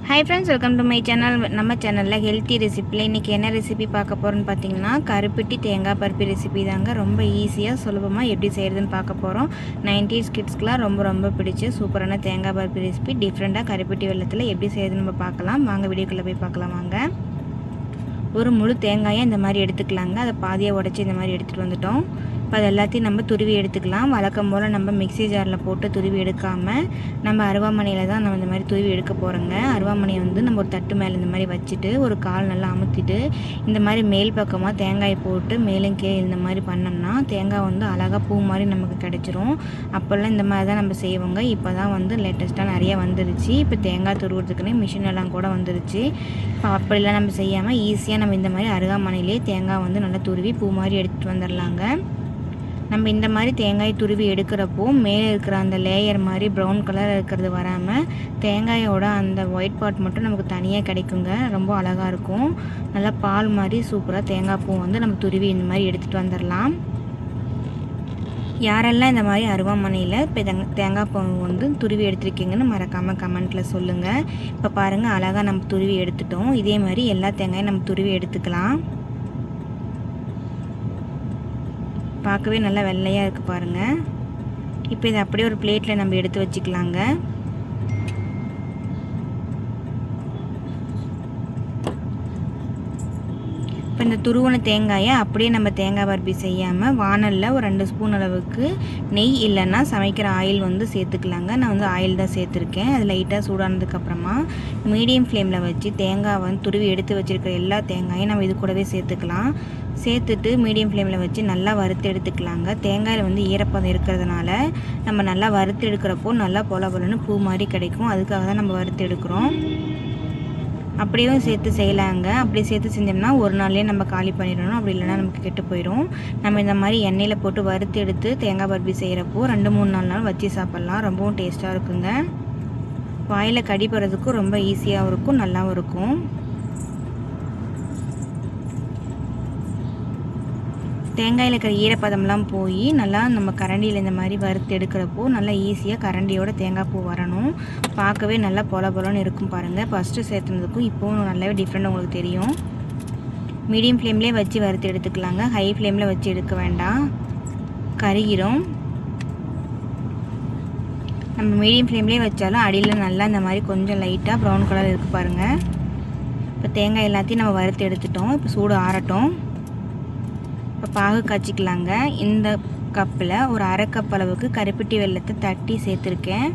High friends welcome to my channel நம்ம சேனலில் healthy ரெசிப்பியில் இன்றைக்கி என்ன ரெசிபி பார்க்க போகிறோன்னு பார்த்தீங்கன்னா கருப்பட்டி தேங்காய் பருப்பு ரெசிபி தாங்க. ரொம்ப ஈஸியாக சுலபமாக எப்படி செய்கிறதுன்னு பார்க்க போகிறோம். 90s கிட்ஸ்க்குலாம் ரொம்ப பிடிச்ச சூப்பரான தேங்காய் பருப்பு ரெசிபி டிஃப்ரெண்ட்டாக கருப்பட்டி வெல்லத்தில் எப்படி செய்கிறதுன்னு நம்ம பார்க்கலாம். வாங்க வீடியோக்குள்ளே போய் பார்க்கலாம் வாங்க. ஒரு முழு தேங்காயை இந்த மாதிரி எடுத்துக்கலாங்க. அதை பாதியாக உடச்சி இந்த மாதிரி எடுத்துகிட்டு வந்துட்டோம். இப்போ அது எல்லாத்தையும் நம்ம துருவி எடுத்துக்கலாம். வழக்கம் போல் நம்ம மிக்ஸி ஜாரில் போட்டு துருவி எடுக்காமல் நம்ம அருவாமனையில் தான் நம்ம இந்த மாதிரி துருவி எடுக்க போகிறோங்க. அருவாமனையை வந்து நம்ம ஒரு தட்டு மேலே இந்த மாதிரி வச்சுட்டு ஒரு கால் நல்லா அமுத்திட்டு இந்த மாதிரி மேல் பக்கமாக தேங்காய் போட்டு மேலும் கீழே இந்த மாதிரி பண்ணோம்னா தேங்காய் வந்து அழகாக பூ மாதிரி நமக்கு கிடச்சிரும். அப்போல்லாம் இந்த மாதிரி தான் நம்ம செய்வோங்க. இப்போ தான் வந்து லேட்டஸ்ட்டாக நிறையா வந்துருச்சு. இப்போ தேங்காய் துருவுறதுக்குன்னே மிஷின் எல்லாம் கூட வந்துருச்சு. இப்போ அப்படிலாம் நம்ம செய்யாமல் ஈஸியாக நம்ம இந்த மாதிரி அருகாமனையிலே தேங்காய் வந்து நல்லா துருவி பூ மாதிரி எடுத்துகிட்டு வந்துடலாங்க. நம்ம இந்த மாதிரி தேங்காய் துருவி எடுக்கிறப்போ மேலே இருக்கிற அந்த லேயர் மாதிரி ப்ரௌன் கலர் இருக்கிறது வராமல் தேங்காயோட அந்த ஒயிட் பார்ட் மட்டும் நமக்கு தனியாக கிடைக்குங்க. ரொம்ப அழகாக இருக்கும். நல்லா பால் மாதிரி சூப்பராக தேங்காய் பூ வந்து நம்ம துருவி இந்த மாதிரி எடுத்துகிட்டு வந்துடலாம். யாரெல்லாம் இந்த மாதிரி அருவாமனையில் இப்போ தேங்காய் பூ வந்து துருவி எடுத்துருக்கீங்கன்னு மறக்காமல் கமெண்ட்டில் சொல்லுங்கள். இப்போ பாருங்கள் அழகாக நம்ம துருவி எடுத்துட்டோம். இதே மாதிரி எல்லா தேங்காயும் நம்ம துருவி எடுத்துக்கலாம். பார்க்கவே நல்லா வெள்ளையாக இருக்குது பாருங்கள். இப்போ இதை அப்படியே ஒரு பிளேட்டில் நம்ம எடுத்து வச்சுக்கலாங்க. இப்போ இந்த துருவன தேங்காயை அப்படியே நம்ம தேங்காய் பருப்பி செய்யாமல் வானலில் ஒரு 2 ஸ்பூன் அளவுக்கு நெய் இல்லைன்னா சமைக்கிற ஆயில் வந்து சேர்த்துக்கலாங்க. நான் வந்து ஆயில் தான் சேர்த்துருக்கேன். அது லைட்டாக சூடானதுக்கப்புறமா மீடியம் ஃப்ளேமில் வச்சு தேங்காய் வந்து துருவி எடுத்து வச்சுருக்கிற எல்லா தேங்காயும் நம்ம இது கூடவே சேர்த்துக்கலாம். சேர்த்துட்டு மீடியம் ஃப்ளேமில் வச்சு நல்லா வறுத்து எடுத்துக்கலாங்க. தேங்காயில் வந்து ஈரப்பதம் இருக்கிறதுனால நம்ம நல்லா வறுத்து எடுக்கிறப்போ நல்லா பொலன்னு பூ மாதிரி கிடைக்கும். அதுக்காக தான் நம்ம வறுத்து எடுக்கிறோம். அப்படியே சேர்த்து செய்யலாங்க. அப்படி சேர்த்து செஞ்சோம்னா ஒரு நாள்லேயே நம்ம காலி பண்ணிடணும். அப்படி இல்லைனா நமக்கு கெட்டு போயிடும். நம்ம இந்த மாதிரி எண்ணெயில் போட்டு வறுத்து எடுத்து தேங்காய் பருப்பி செய்கிறப்போ 2-3 நாள் வச்சு சாப்பிட்லாம். ரொம்பவும் டேஸ்ட்டாக இருக்குங்க. வாயில் கடி போகிறதுக்கும் ரொம்ப ஈஸியாகவும் இருக்கும், நல்லாவும் இருக்கும். தேங்காயில் இருக்கிற ஈரப்பதம்லாம் போய் நல்லா நம்ம கரண்டியில் இந்த மாதிரி வறுத்து எடுக்கிறப்போ நல்லா ஈஸியாக கரண்டியோட தேங்காய் பூ வரணும். பார்க்கவே நல்லா பொலன்னு இருக்கும் பாருங்கள். ஃபஸ்ட்டு சேர்த்துனதுக்கும் இப்போவும் நல்லாவே டிஃப்ரெண்ட் உங்களுக்கு தெரியும். மீடியம் ஃப்ளேம்லேயே வச்சு வறுத்து எடுத்துக்கலாங்க. ஹை ஃப்ளேமில் வச்சு எடுக்க வேண்டாம், கருகிரும். நம்ம மீடியம் ஃப்ளேம்லேயே வச்சாலும் அடியில் நல்லா இந்த மாதிரி கொஞ்சம் லைட்டாக ப்ரௌன் கலர் இருக்குது பாருங்கள். இப்போ தேங்காய் எல்லாத்தையும் நம்ம வறுத்து எடுத்துட்டோம். இப்போ சூடு ஆறட்டும். இப்போ பாகு காய்ச்சிக்கலாங்க. இந்த கப்பில் ஒரு 1/2 கப் அளவுக்கு கருப்பட்டி வெல்லத்தை தட்டி சேர்த்துருக்கேன்.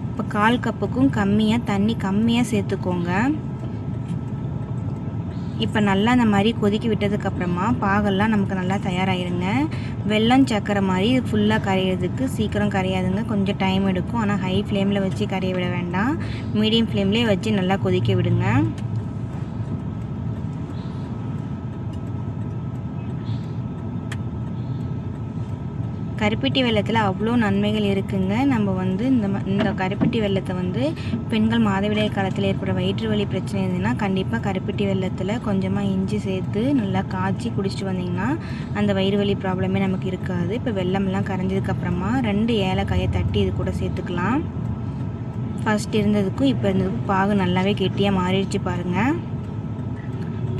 இப்போ 1/4 கப்புக்கும் கம்மியாக தண்ணி கம்மியாக சேர்த்துக்கோங்க. இப்போ நல்லா அந்த மாதிரி கொதிக்க விட்டதுக்கப்புறமா பாகெல்லாம் நமக்கு நல்லா தயாராகிருங்க. வெல்லம் சக்கரை மாதிரி ஃபுல்லாக கரையிறதுக்கு சீக்கிரம் கரையாதுங்க, கொஞ்சம் டைம் எடுக்கும். ஆனால் ஹை ஃப்ளேமில் வச்சு கரைய விட வேண்டாம், மீடியம் ஃப்ளேம்லேயே வச்சு நல்லா கொதிக்க விடுங்க. கருப்பட்டி வெல்லத்தில் அவ்வளோ நன்மைகள் இருக்குங்க. நம்ம வந்து இந்த கருப்பட்டி வெல்லத்தை வந்து பெண்கள் மாதவிடாய் காலத்தில் ஏற்படுற வயிற்று வலி பிரச்சனை இருந்ததுன்னா கண்டிப்பாக கருப்பட்டி வெல்லத்தில் கொஞ்சமாக இஞ்சி சேர்த்து நல்லா காய்ச்சி குடிச்சிட்டு வந்தீங்கன்னா அந்த வயிறு வலி ப்ராப்ளமே நமக்கு இருக்காது. இப்போ வெல்லம்லாம் கரைஞ்சதுக்கப்புறமா 2 ஏலக்காயை தட்டி இது கூட சேர்த்துக்கலாம். ஃபஸ்ட் இருந்ததுக்கும் இப்போ இருந்ததுக்கும் பாகு நல்லாவே கெட்டியாக மாறிடுச்சு பாருங்கள்.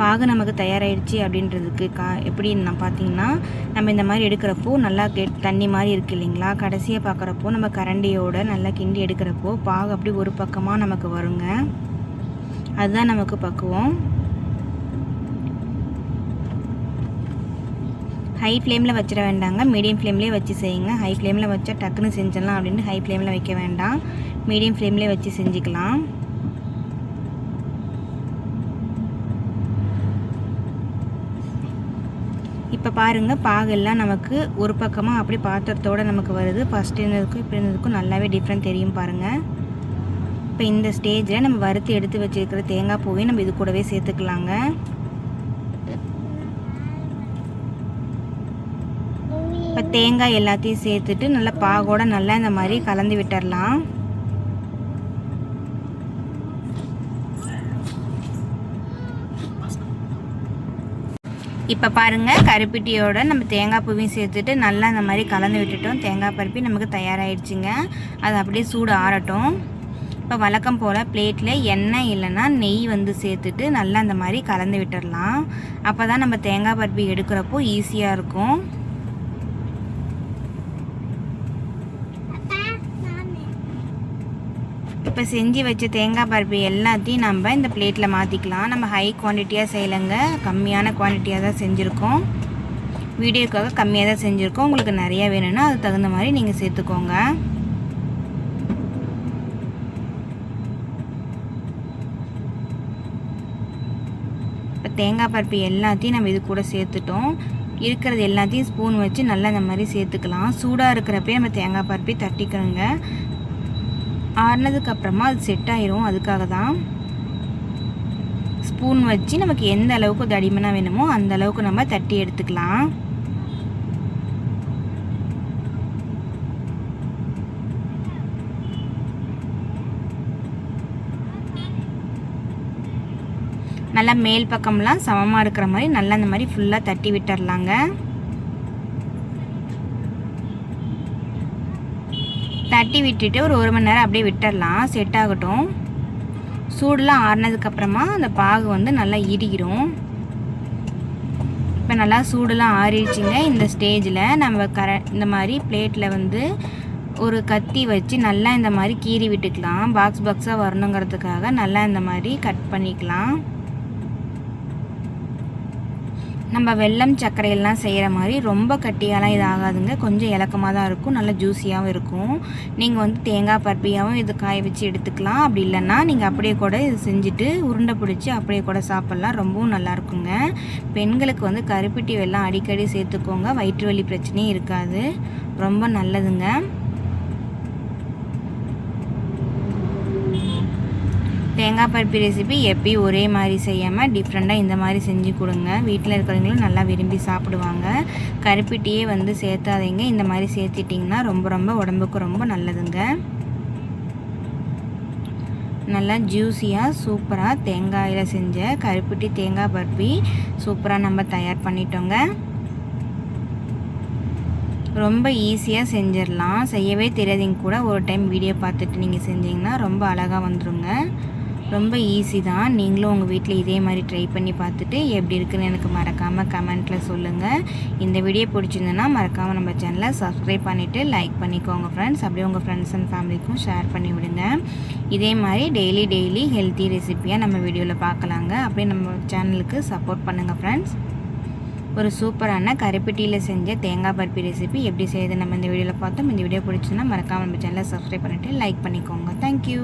பாகு நமக்கு தயாராகிடுச்சு அப்படின்றதுக்கு எப்படின்னு பார்த்தீங்கன்னா நம்ம இந்த மாதிரி எடுக்கிறப்போ நல்லா தண்ணி மாதிரி இருக்குது இல்லைங்களா. கடைசியாக பார்க்குறப்போ நம்ம கரண்டியோட நல்லா கிண்டி எடுக்கிறப்போ பாகு அப்படி ஒரு பக்கமாக நமக்கு வருங்க. அதுதான் நமக்கு பக்குவம். ஹை ஃப்ளேமில் வச்சிட வேண்டாங்க, மீடியம் ஃப்ளேம்லேயே வச்சு செய்யுங்க. ஹை ஃப்ளேமில் வச்சா டக்குன்னு செஞ்சிடலாம் அப்படின்னு ஹை ஃப்ளேமில் வைக்க வேண்டாம், மீடியம் ஃப்ளேம்லேயே வச்சு செஞ்சுக்கலாம். இப்போ பாருங்கள் பாகெல்லாம் நமக்கு ஒரு பக்கமாக அப்படி பாத்திரத்தோடு நமக்கு வருது. ஃபஸ்ட் இருந்ததுக்கும் இப்போ இருந்ததுக்கும் நல்லாவே டிஃப்ரெண்ட் தெரியும் பாருங்கள். இப்போ இந்த ஸ்டேஜில் நம்ம வறுத்து எடுத்து வச்சுருக்கிற தேங்காய் பூவையும் நம்ம இது கூடவே சேர்த்துக்கலாங்க. இப்போ தேங்காய் எல்லாத்தையும் சேர்த்துட்டு நல்லா பாகோட நல்லா இந்த மாதிரி கலந்து விட்டுடலாம். இப்போ பாருங்கள் கருப்பட்டியோட நம்ம தேங்காய் பூவையும் சேர்த்துட்டு நல்லா இந்த மாதிரி கலந்து விட்டுட்டோம். தேங்காய் பருப்பி நமக்கு தயாராகிடுச்சுங்க. அது அப்படியே சூடு ஆறட்டும். இப்போ வழக்கம் போல் பிளேட்டில் எண்ணெய் இல்லைன்னா நெய் வந்து சேர்த்துட்டு நல்லா அந்த மாதிரி கலந்து விட்டுடலாம். அப்போ தான் நம்ம தேங்காய் பர்பி எடுக்கிறப்போ ஈஸியாக இருக்கும். இப்போ செஞ்சு வச்ச தேங்காய் பர்பி எல்லாத்தையும் நம்ம இந்த பிளேட்டில் மாற்றிக்கலாம். நம்ம ஹை குவான்டிட்டியாக செய்யலைங்க, கம்மியான குவான்டிட்டியாக தான் செஞ்சுருக்கோம். வீடியோக்காக கம்மியாக தான் செஞ்சுருக்கோம். உங்களுக்கு நிறையா வேணும்னா அதுக்கு தகுந்த மாதிரி நீங்கள் சேர்த்துக்கோங்க. இப்போ தேங்காய் பருப்பு எல்லாத்தையும் நம்ம இது கூட சேர்த்துட்டோம். இருக்கிறது எல்லாத்தையும் ஸ்பூன் வச்சு நல்லா இந்த மாதிரி சேர்த்துக்கலாம். சூடாக இருக்கிறப்பே நம்ம தேங்காய் பருப்பி தட்டிக்கிறோங்க. ஆறுனதுக்கப்புறமா அது செட் ஆயிரும். அதுக்காக தான் ஸ்பூன் வச்சு நமக்கு எந்த அளவுக்கு தடிமனாக வேணுமோ அந்த அளவுக்கு நம்ம தட்டி எடுத்துக்கலாம். நல்லா மேல் பக்கம்லாம் சமமாக இருக்கிற மாதிரி நல்லா அந்த மாதிரி ஃபுல்லாக தட்டி விட்டுறலாங்க. தட்டி விட்டுட்டு ஒரு 1 மணி நேரம் அப்படியே விட்டுடலாம், செட் ஆகட்டும். சூடெலாம் ஆறுனதுக்கப்புறமா அந்த பாகு வந்து நல்லா இறுகிடும். இப்போ நல்லா சூடெலாம் ஆறிடுச்சிங்க. இந்த ஸ்டேஜில் நம்ம இந்த மாதிரி பிளேட்டில் வந்து ஒரு கத்தி வச்சு நல்லா இந்த மாதிரி கீறி விட்டுக்கலாம். பாக்ஸாக வரணுங்கிறதுக்காக நல்லா இந்த மாதிரி கட் பண்ணிக்கலாம். நம்ம வெல்லம் சர்க்கரையெல்லாம் செய்கிற மாதிரி ரொம்ப கட்டியாலாம் இது ஆகாதுங்க. கொஞ்சம் இலக்கமாக தான் இருக்கும், நல்லா ஜூஸியாகவும் இருக்கும். நீங்கள் வந்து தேங்காய் பருப்பியாகவும் இது காய வச்சு எடுத்துக்கலாம். அப்படி இல்லைன்னா நீங்கள் அப்படியே கூட இது செஞ்சுட்டு உருண்டை பிடிச்சி அப்படியே கூட சாப்பிட்லாம். ரொம்பவும் நல்லாயிருக்குங்க. பெண்களுக்கு வந்து கருப்பட்டி வெல்லம் அடிக்கடி சேர்த்துக்கோங்க, வயிற்று வலி பிரச்சனையும் இருக்காது. ரொம்ப நல்லதுங்க. தேங்காய் பருப்பி ரெசிபி எப்பயும் ஒரே மாதிரி செய்யாமல் டிஃப்ரெண்ட்டாக இந்த மாதிரி செஞ்சு கொடுங்க. வீட்டில் இருக்கிறவங்களும் நல்லா விரும்பி சாப்பிடுவாங்க. கருப்பட்டியே வந்து சேர்த்தாதீங்க, இந்த மாதிரி சேர்த்திட்டிங்கன்னா ரொம்ப உடம்புக்கு ரொம்ப நல்லதுங்க. நல்லா ஜூஸியாக சூப்பராக தேங்காயில் செஞ்ச கருப்பட்டி தேங்காய் பருப்பி சூப்பராக நம்ம தயார் பண்ணிட்டோங்க. ரொம்ப ஈஸியாக செஞ்சிடலாம். செய்யவே தெரியாதீங்க கூட ஒரு டைம் வீடியோ பார்த்துட்டு நீங்கள் செஞ்சிங்கன்னா ரொம்ப அழகாக வந்துடுங்க. ரொம்ப ஈஸி தான். நீங்களும் உங்கள் வீட்டில் இதே மாதிரி ட்ரை பண்ணி பார்த்துட்டு எப்படி இருக்குன்னு எனக்கு மறக்காமல் கமெண்ட்டில் சொல்லுங்கள். இந்த வீடியோ பிடிச்சிருந்ததுன்னா மறக்காமல் நம்ம சேனலை சப்ஸ்கிரைப் பண்ணிவிட்டு லைக் பண்ணிக்கோங்க ஃப்ரெண்ட்ஸ். அப்படியே உங்கள் ஃப்ரெண்ட்ஸ் அண்ட் ஃபேமிலிக்கும் ஷேர் பண்ணி விடுங்க. இதே மாதிரி டெய்லி ஹெல்த்தி ரெசிப்பியாக நம்ம வீடியோவில் பார்க்கலாங்க. அப்படியே நம்ம சேனலுக்கு சப்போர்ட் பண்ணுங்கள் ஃப்ரெண்ட்ஸ். ஒரு சூப்பரான கருப்பட்டியில் செஞ்ச தேங்காய் பருப்பி ரெசிபி எப்படி செய்யுது நம்ம இந்த வீடியோவில் பார்த்தோம். இந்த வீடியோ பிடிச்சிருந்தா மறக்காமல் நம்ம சேனலை சப்ஸ்கிரைப் பண்ணிவிட்டு லைக் பண்ணிக்கோங்க. தேங்க்யூ.